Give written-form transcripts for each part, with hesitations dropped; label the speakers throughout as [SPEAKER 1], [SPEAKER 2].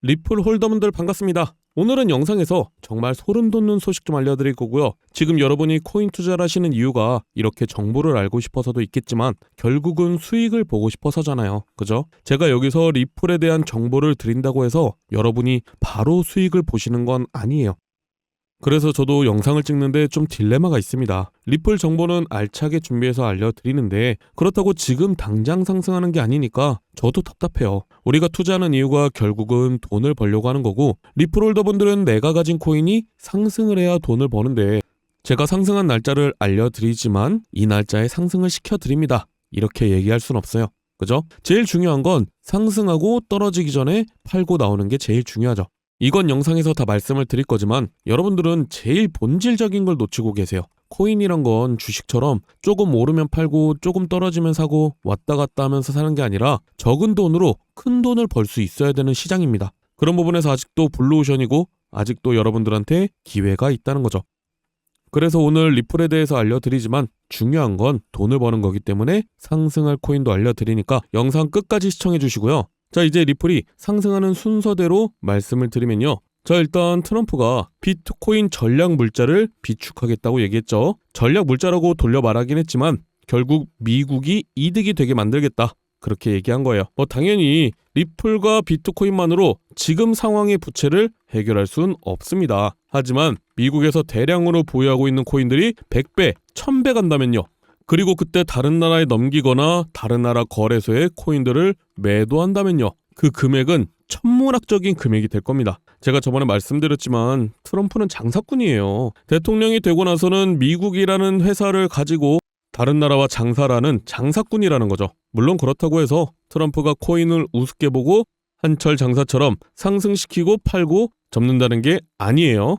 [SPEAKER 1] 리플 홀더분들 반갑습니다. 오늘은 영상에서 정말 소름 돋는 소식 좀 알려드릴 거고요. 지금 여러분이 코인 투자를 하시는 이유가 이렇게 정보를 알고 싶어서도 있겠지만 결국은 수익을 보고 싶어서잖아요. 그죠? 제가 여기서 리플에 대한 정보를 드린다고 해서 여러분이 바로 수익을 보시는 건 아니에요. 그래서 저도 영상을 찍는데 좀 딜레마가 있습니다. 리플 정보는 알차게 준비해서 알려드리는데 그렇다고 지금 당장 상승하는 게 아니니까 저도 답답해요. 우리가 투자하는 이유가 결국은 돈을 벌려고 하는 거고 리플 홀더분들은 내가 가진 코인이 상승을 해야 돈을 버는데 제가 상승한 날짜를 알려드리지만 이 날짜에 상승을 시켜드립니다. 이렇게 얘기할 순 없어요. 그죠? 제일 중요한 건 상승하고 떨어지기 전에 팔고 나오는 게 제일 중요하죠. 이건 영상에서 다 말씀을 드릴 거지만 여러분들은 제일 본질적인 걸 놓치고 계세요. 코인이란 건 주식처럼 조금 오르면 팔고 조금 떨어지면 사고 왔다 갔다 하면서 사는 게 아니라 적은 돈으로 큰 돈을 벌 수 있어야 되는 시장입니다. 그런 부분에서 아직도 블루오션이고 아직도 여러분들한테 기회가 있다는 거죠. 그래서 오늘 리플에 대해서 알려드리지만 중요한 건 돈을 버는 거기 때문에 상승할 코인도 알려드리니까 영상 끝까지 시청해 주시고요. 자, 이제 리플이 상승하는 순서대로 말씀을 드리면요. 자, 일단 트럼프가 비트코인 전략 물자를 비축하겠다고 얘기했죠. 전략 물자라고 돌려 말하긴 했지만 결국 미국이 이득이 되게 만들겠다. 그렇게 얘기한 거예요. 당연히 리플과 비트코인만으로 지금 상황의 부채를 해결할 순 없습니다. 하지만 미국에서 대량으로 보유하고 있는 코인들이 100배, 1000배 간다면요. 그리고 그때 다른 나라에 넘기거나 다른 나라 거래소에 코인들을 매도한다면요. 그 금액은 천문학적인 금액이 될 겁니다. 제가 저번에 말씀드렸지만 트럼프는 장사꾼이에요. 대통령이 되고 나서는 미국이라는 회사를 가지고 다른 나라와 장사라는 장사꾼이라는 거죠. 물론 그렇다고 해서 트럼프가 코인을 우습게 보고 한철 장사처럼 상승시키고 팔고 접는다는 게 아니에요.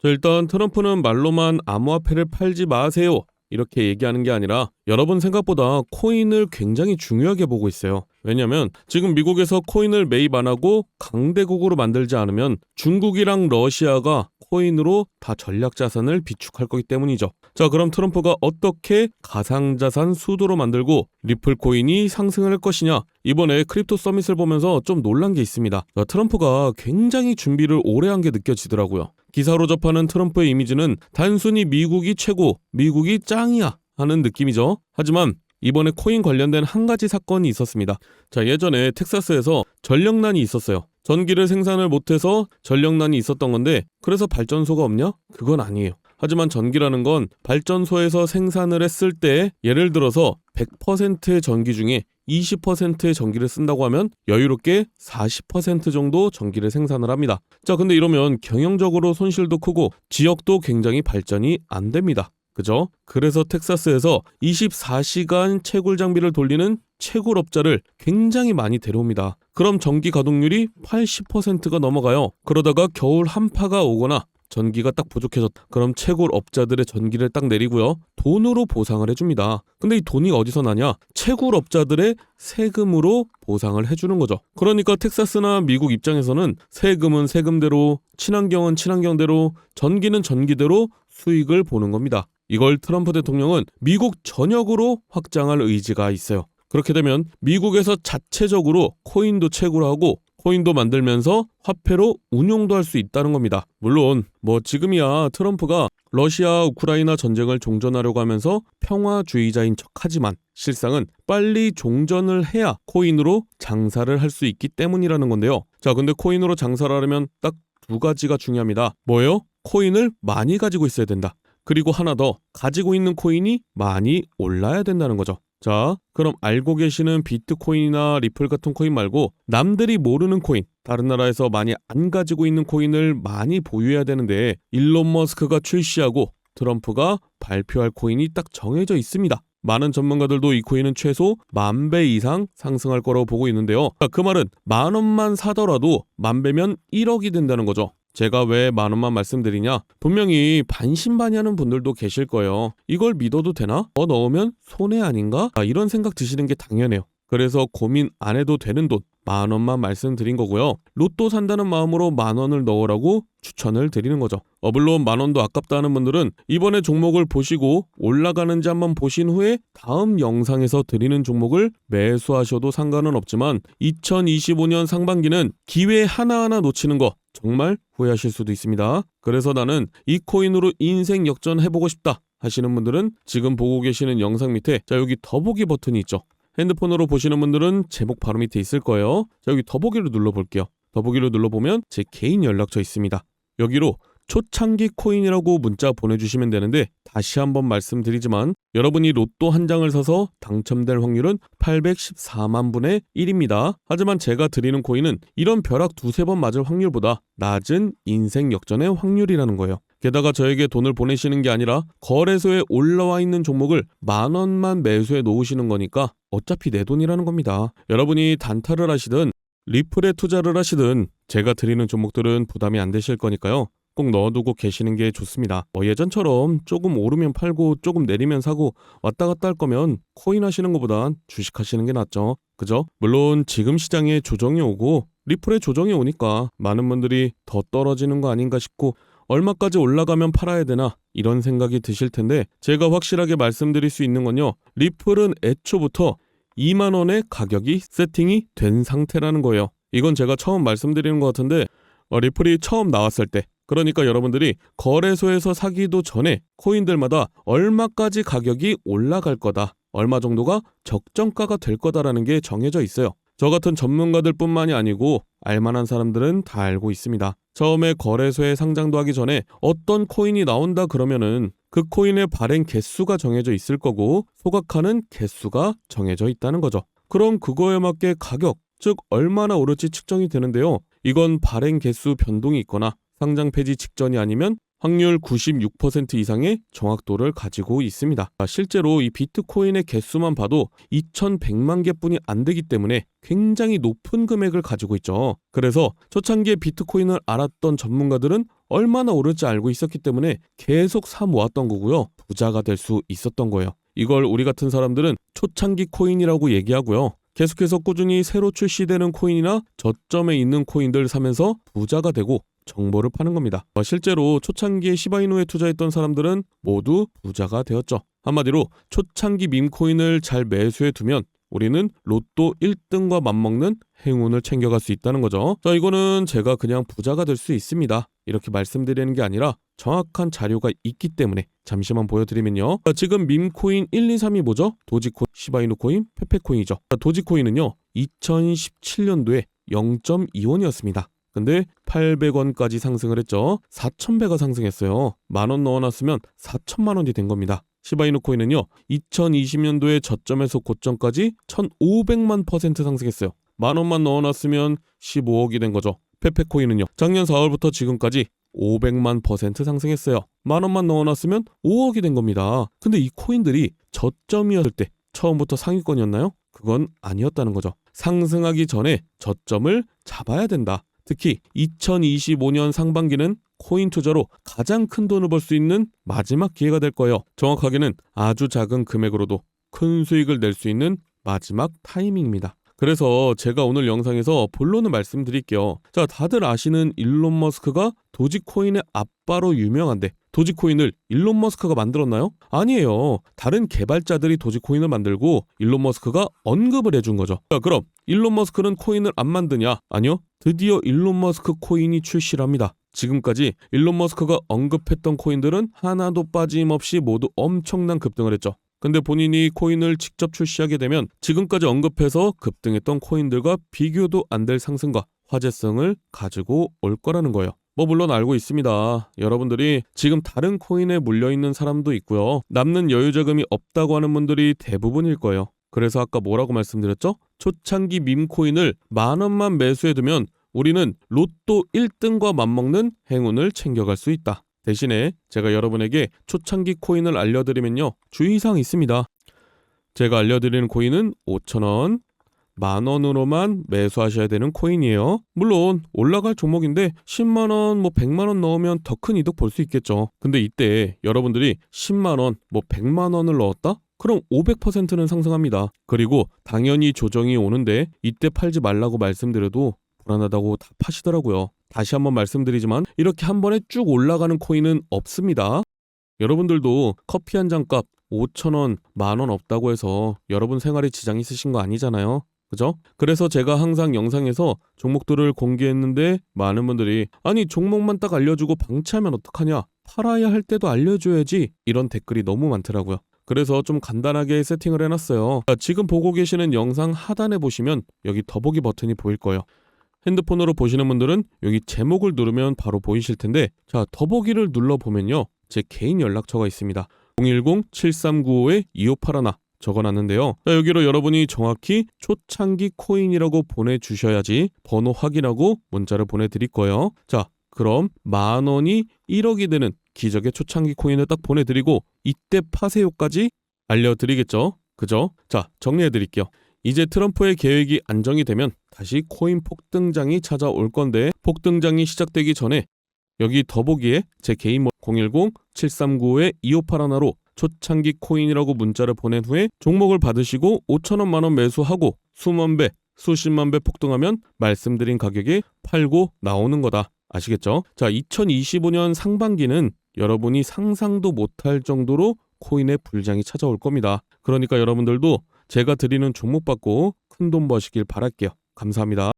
[SPEAKER 1] 일단 트럼프는 말로만 암호화폐를 팔지 마세요. 이렇게 얘기하는 게 아니라 여러분 생각보다 코인을 굉장히 중요하게 보고 있어요. 왜냐면 지금 미국에서 코인을 매입 안 하고 강대국으로 만들지 않으면 중국이랑 러시아가 코인으로 다 전략자산을 비축할 거기 때문이죠. 자, 그럼 트럼프가 어떻게 가상자산 수도로 만들고 리플 코인이 상승할 것이냐? 이번에 크립토 서밋을 보면서 좀 놀란 게 있습니다. 트럼프가 굉장히 준비를 오래 한 게 느껴지더라고요. 기사로 접하는 트럼프의 이미지는 단순히 미국이 최고, 미국이 짱이야 하는 느낌이죠. 하지만 이번에 코인 관련된 한 가지 사건이 있었습니다. 자, 예전에 텍사스에서 전력난이 있었어요. 전기를 생산을 못해서 전력난이 있었던 건데 그래서 발전소가 없냐? 그건 아니에요. 하지만 전기라는 건 발전소에서 생산을 했을 때 예를 들어서 100%의 전기 중에 20%의 전기를 쓴다고 하면 여유롭게 40% 정도 전기를 생산을 합니다. 자, 근데 이러면 경영적으로 손실도 크고 지역도 굉장히 발전이 안 됩니다. 그죠? 그래서 텍사스에서 24시간 채굴 장비를 돌리는 채굴업자를 굉장히 많이 데려옵니다. 그럼 전기 가동률이 80%가 넘어가요. 그러다가 겨울 한파가 오거나 전기가 딱 부족해졌다. 그럼 채굴업자들의 전기를 딱 내리고요. 돈으로 보상을 해줍니다. 근데 이 돈이 어디서 나냐? 채굴업자들의 세금으로 보상을 해주는 거죠. 그러니까 텍사스나 미국 입장에서는 세금은 세금대로, 친환경은 친환경대로, 전기는 전기대로 수익을 보는 겁니다. 이걸 트럼프 대통령은 미국 전역으로 확장할 의지가 있어요. 그렇게 되면 미국에서 자체적으로 코인도 채굴하고 코인도 만들면서 화폐로 운용도 할 수 있다는 겁니다. 물론 지금이야 트럼프가 러시아 우크라이나 전쟁을 종전하려고 하면서 평화주의자인 척하지만 실상은 빨리 종전을 해야 코인으로 장사를 할 수 있기 때문이라는 건데요. 자, 근데 코인으로 장사를 하려면 딱 두 가지가 중요합니다. 뭐예요? 코인을 많이 가지고 있어야 된다. 그리고 하나 더, 가지고 있는 코인이 많이 올라야 된다는 거죠. 자, 그럼 알고 계시는 비트코인이나 리플 같은 코인 말고 남들이 모르는 코인, 다른 나라에서 많이 안 가지고 있는 코인을 많이 보유해야 되는데 일론 머스크가 출시하고 트럼프가 발표할 코인이 딱 정해져 있습니다. 많은 전문가들도 이 코인은 최소 10,000배 이상 상승할 거라고 보고 있는데요. 그 말은 10,000원만 사더라도 10,000배면 1억이 된다는 거죠. 제가 왜 10,000원만 말씀드리냐? 분명히 반신반의하는 분들도 계실 거예요. 이걸 믿어도 되나? 넣으면 손해 아닌가? 이런 생각 드시는 게 당연해요. 그래서 고민 안 해도 되는 돈, 10,000원만 말씀드린 거고요. 로또 산다는 마음으로 10,000원을 넣으라고 추천을 드리는 거죠. 물론 10,000원도 아깝다는 분들은 이번에 종목을 보시고 올라가는지 한번 보신 후에 다음 영상에서 드리는 종목을 매수하셔도 상관은 없지만 2025년 상반기는 기회 하나하나 놓치는 거 정말 후회하실 수도 있습니다. 그래서 나는 이 코인으로 인생 역전해보고 싶다 하시는 분들은 지금 보고 계시는 영상 밑에 여기 더보기 버튼이 있죠. 핸드폰으로 보시는 분들은 제목 바로 밑에 있을 거예요. 여기 더보기를 눌러볼게요. 더보기를 눌러보면 제 개인 연락처 있습니다. 여기로 초창기 코인이라고 문자 보내주시면 되는데 다시 한번 말씀드리지만 여러분이 로또 한 장을 사서 당첨될 확률은 814만 분의 1입니다. 하지만 제가 드리는 코인은 이런 벼락 두세 번 맞을 확률보다 낮은 인생 역전의 확률이라는 거예요. 게다가 저에게 돈을 보내시는 게 아니라 거래소에 올라와 있는 종목을 10,000원만 매수해 놓으시는 거니까 어차피 내 돈이라는 겁니다. 여러분이 단타를 하시든 리플에 투자를 하시든 제가 드리는 종목들은 부담이 안 되실 거니까요. 꼭 넣어두고 계시는 게 좋습니다. 예전처럼 조금 오르면 팔고 조금 내리면 사고 왔다 갔다 할 거면 코인 하시는 것보단 주식 하시는 게 낫죠. 그죠? 물론 지금 시장에 조정이 오고 리플에 조정이 오니까 많은 분들이 더 떨어지는 거 아닌가 싶고 얼마까지 올라가면 팔아야 되나 이런 생각이 드실 텐데 제가 확실하게 말씀드릴 수 있는 건요. 리플은 애초부터 2만 원의 가격이 세팅이 된 상태라는 거예요. 이건 제가 처음 말씀드리는 것 같은데 리플이 처음 나왔을 때 그러니까 여러분들이 거래소에서 사기도 전에 코인들마다 얼마까지 가격이 올라갈 거다, 얼마 정도가 적정가가 될 거다라는 게 정해져 있어요. 저 같은 전문가들 뿐만이 아니고 알만한 사람들은 다 알고 있습니다. 처음에 거래소에 상장도 하기 전에 어떤 코인이 나온다 그러면은 그 코인의 발행 개수가 정해져 있을 거고 소각하는 개수가 정해져 있다는 거죠. 그럼 그거에 맞게 가격, 즉 얼마나 오를지 측정이 되는데요. 이건 발행 개수 변동이 있거나 상장 폐지 직전이 아니면 확률 96% 이상의 정확도를 가지고 있습니다. 실제로 이 비트코인의 개수만 봐도 2,100만 개뿐이 안 되기 때문에 굉장히 높은 금액을 가지고 있죠. 그래서 초창기에 비트코인을 알았던 전문가들은 얼마나 오를지 알고 있었기 때문에 계속 사 모았던 거고요. 부자가 될 수 있었던 거예요. 이걸 우리 같은 사람들은 초창기 코인이라고 얘기하고요. 계속해서 꾸준히 새로 출시되는 코인이나 저점에 있는 코인들 사면서 부자가 되고 정보를 파는 겁니다. 실제로 초창기에 시바이누에 투자했던 사람들은 모두 부자가 되었죠. 한마디로 초창기 밈코인을 잘 매수해 두면 우리는 로또 1등과 맞먹는 행운을 챙겨갈 수 있다는 거죠. 이거는 제가 그냥 부자가 될 수 있습니다. 이렇게 말씀드리는 게 아니라 정확한 자료가 있기 때문에 잠시만 보여드리면요. 지금 밈코인 1, 2, 3이 뭐죠? 도지코인, 시바이누 코인, 페페코인이죠. 도지코인은요. 2017년도에 0.2원이었습니다. 근데 800원까지 상승을 했죠. 4,000배가 상승했어요. 10,000원 넣어놨으면 4천만 원이 된 겁니다. 시바이누 코인은요. 2020년도에 저점에서 고점까지 1,500만 % 상승했어요. 10,000원만 넣어놨으면 15억이 된 거죠. 페페코인은요. 작년 4월부터 지금까지 500만 % 상승했어요. 10,000원만 넣어놨으면 5억이 된 겁니다. 근데 이 코인들이 저점이었을 때 처음부터 상위권이었나요? 그건 아니었다는 거죠. 상승하기 전에 저점을 잡아야 된다. 특히 2025년 상반기는 코인 투자로 가장 큰 돈을 벌 수 있는 마지막 기회가 될 거예요. 정확하게는 아주 작은 금액으로도 큰 수익을 낼 수 있는 마지막 타이밍입니다. 그래서 제가 오늘 영상에서 본론을 말씀드릴게요. 자, 다들 아시는 일론 머스크가 도지코인의 아빠로 유명한데 도지코인을 일론 머스크가 만들었나요? 아니에요. 다른 개발자들이 도지코인을 만들고 일론 머스크가 언급을 해준 거죠. 자, 그럼 일론 머스크는 코인을 안 만드냐? 아니요. 드디어 일론 머스크 코인이 출시를 합니다. 지금까지 일론 머스크가 언급했던 코인들은 하나도 빠짐없이 모두 엄청난 급등을 했죠. 근데 본인이 코인을 직접 출시하게 되면 지금까지 언급해서 급등했던 코인들과 비교도 안 될 상승과 화제성을 가지고 올 거라는 거예요. 물론 알고 있습니다. 여러분들이 지금 다른 코인에 물려있는 사람도 있고요. 남는 여유 자금이 없다고 하는 분들이 대부분일 거예요. 그래서 아까 뭐라고 말씀드렸죠? 초창기 밈코인을 10,000원만 매수해두면 우리는 로또 1등과 맞먹는 행운을 챙겨갈 수 있다. 대신에 제가 여러분에게 초창기 코인을 알려드리면요. 주의사항이 있습니다. 제가 알려드리는 코인은 5,000원, 10,000원으로만 매수하셔야 되는 코인이에요. 물론 올라갈 종목인데 10만원, 100만원 넣으면 더 큰 이득 볼 수 있겠죠. 근데 이때 여러분들이 10만원, 100만원을 넣었다? 그럼 500%는 상승합니다. 그리고 당연히 조정이 오는데 이때 팔지 말라고 말씀드려도 불안하다고 다 파시더라고요. 다시 한번 말씀드리지만 이렇게 한 번에 쭉 올라가는 코인은 없습니다. 여러분들도 커피 한 잔 값 5,000원, 10,000원 없다고 해서 여러분 생활에 지장 있으신 거 아니잖아요. 그죠? 그래서 제가 항상 영상에서 종목들을 공개했는데 많은 분들이 아니 종목만 딱 알려주고 방치하면 어떡하냐? 팔아야 할 때도 알려줘야지. 이런 댓글이 너무 많더라고요. 그래서 좀 간단하게 세팅을 해놨어요. 자, 지금 보고 계시는 영상 하단에 보시면 여기 더보기 버튼이 보일 거예요. 핸드폰으로 보시는 분들은 여기 제목을 누르면 바로 보이실 텐데 자, 더보기를 눌러보면요. 제 개인 연락처가 있습니다. 010-7395-2581 적어놨는데요. 자, 여기로 여러분이 정확히 초창기 코인이라고 보내주셔야지 번호 확인하고 문자를 보내드릴 거예요. 자, 그럼 10,000원이 1억이 되는 기적의 초창기 코인을 딱 보내드리고 이때 파세요까지 알려드리겠죠. 그죠? 자, 정리해드릴게요. 이제 트럼프의 계획이 안정이 되면 다시 코인 폭등장이 찾아올 건데 폭등장이 시작되기 전에 여기 더보기에 제 개인 010-7395-2581로 초창기 코인이라고 문자를 보낸 후에 종목을 받으시고 5,000원 만원 매수하고 수만 배, 수십만 배 폭등하면 말씀드린 가격에 팔고 나오는 거다. 아시겠죠? 자, 2025년 상반기는 여러분이 상상도 못할 정도로 코인의 불장이 찾아올 겁니다. 그러니까 여러분들도 제가 드리는 종목 받고 큰돈 버시길 바랄게요. 감사합니다.